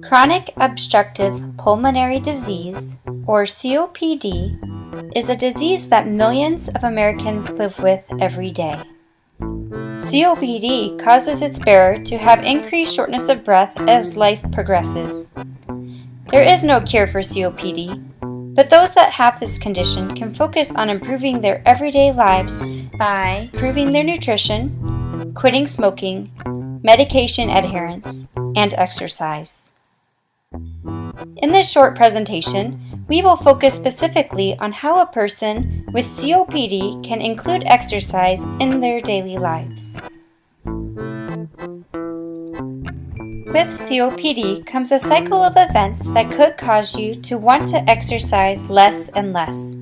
Chronic obstructive pulmonary disease, or COPD, is a disease that millions of Americans live with every day. COPD causes its bearer to have increased shortness of breath as life progresses. There is no cure for COPD, but those that have this condition can focus on improving their everyday lives by improving their nutrition, quitting smoking, medication adherence, and exercise. In this short presentation, we will focus specifically on how a person with COPD can include exercise in their daily lives. With COPD comes a cycle of events that could cause you to want to exercise less and less.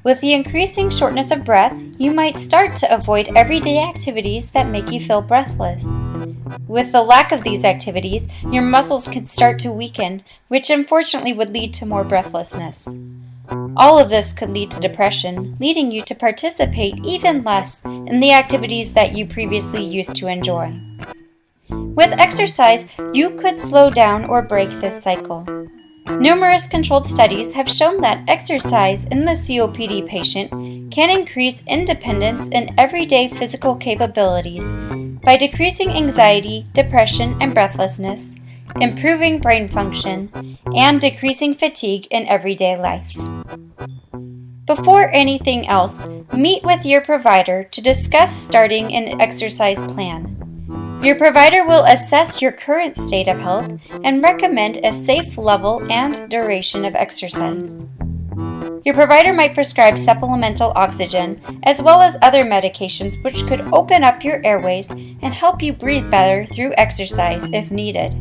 With the increasing shortness of breath, you might start to avoid everyday activities that make you feel breathless. With the lack of these activities, your muscles could start to weaken, which unfortunately would lead to more breathlessness. All of this could lead to depression, leading you to participate even less in the activities that you previously used to enjoy. With exercise, you could slow down or break this cycle. Numerous controlled studies have shown that exercise in the COPD patient can increase independence in everyday physical capabilities by decreasing anxiety, depression, and breathlessness, improving brain function, and decreasing fatigue in everyday life. Before anything else, meet with your provider to discuss starting an exercise plan. Your provider will assess your current state of health and recommend a safe level and duration of exercise. Your provider might prescribe supplemental oxygen as well as other medications which could open up your airways and help you breathe better through exercise if needed.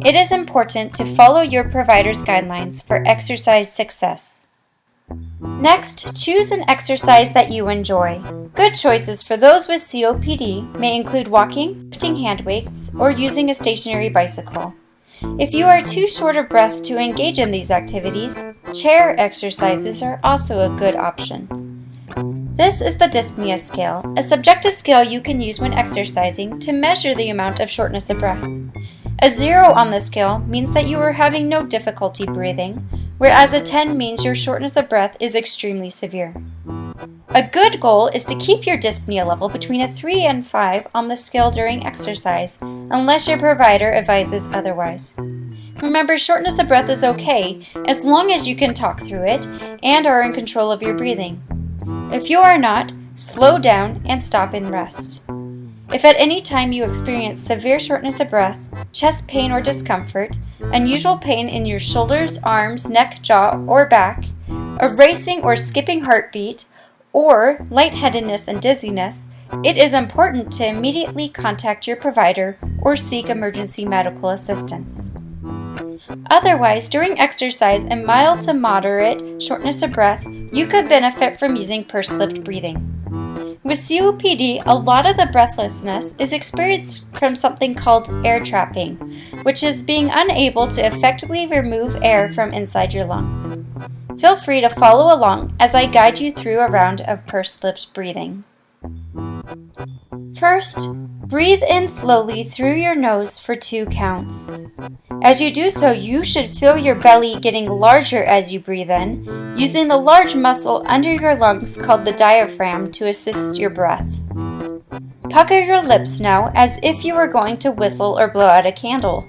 It is important to follow your provider's guidelines for exercise success. Next, choose an exercise that you enjoy. Good choices for those with COPD may include walking, lifting hand weights, or using a stationary bicycle. If you are too short of breath to engage in these activities, chair exercises are also a good option. This is the dyspnea scale, a subjective scale you can use when exercising to measure the amount of shortness of breath. A 0 on the scale means that you are having no difficulty breathing, whereas a 10 means your shortness of breath is extremely severe. A good goal is to keep your dyspnea level between a 3 and 5 on the scale during exercise, unless your provider advises otherwise. Remember, shortness of breath is okay as long as you can talk through it and are in control of your breathing. If you are not, slow down and stop and rest. If at any time you experience severe shortness of breath, chest pain or discomfort, unusual pain in your shoulders, arms, neck, jaw, or back, a racing or skipping heartbeat, or lightheadedness and dizziness, it is important to immediately contact your provider or seek emergency medical assistance. Otherwise, during exercise and mild to moderate shortness of breath, you could benefit from using pursed-lipped breathing. With COPD, a lot of the breathlessness is experienced from something called air trapping, which is being unable to effectively remove air from inside your lungs. Feel free to follow along as I guide you through a round of pursed-lipped breathing. First, breathe in slowly through your nose for 2 counts. As you do so, you should feel your belly getting larger as you breathe in, using the large muscle under your lungs called the diaphragm to assist your breath. Pucker your lips now as if you were going to whistle or blow out a candle.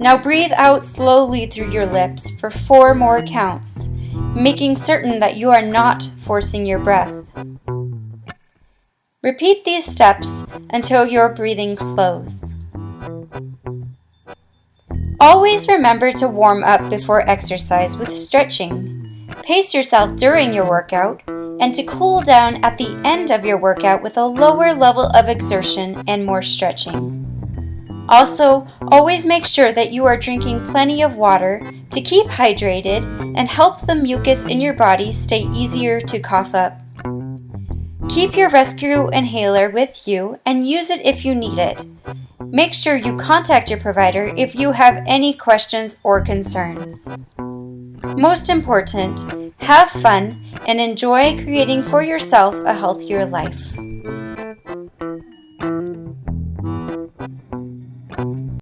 Now breathe out slowly through your lips for 4 more counts, making certain that you are not forcing your breath. Repeat these steps until your breathing slows. Always remember to warm up before exercise with stretching. Pace yourself during your workout and to cool down at the end of your workout with a lower level of exertion and more stretching. Also, always make sure that you are drinking plenty of water to keep hydrated and help the mucus in your body stay easier to cough up. Keep your rescue inhaler with you and use it if you need it. Make sure you contact your provider if you have any questions or concerns. Most important, have fun and enjoy creating for yourself a healthier life.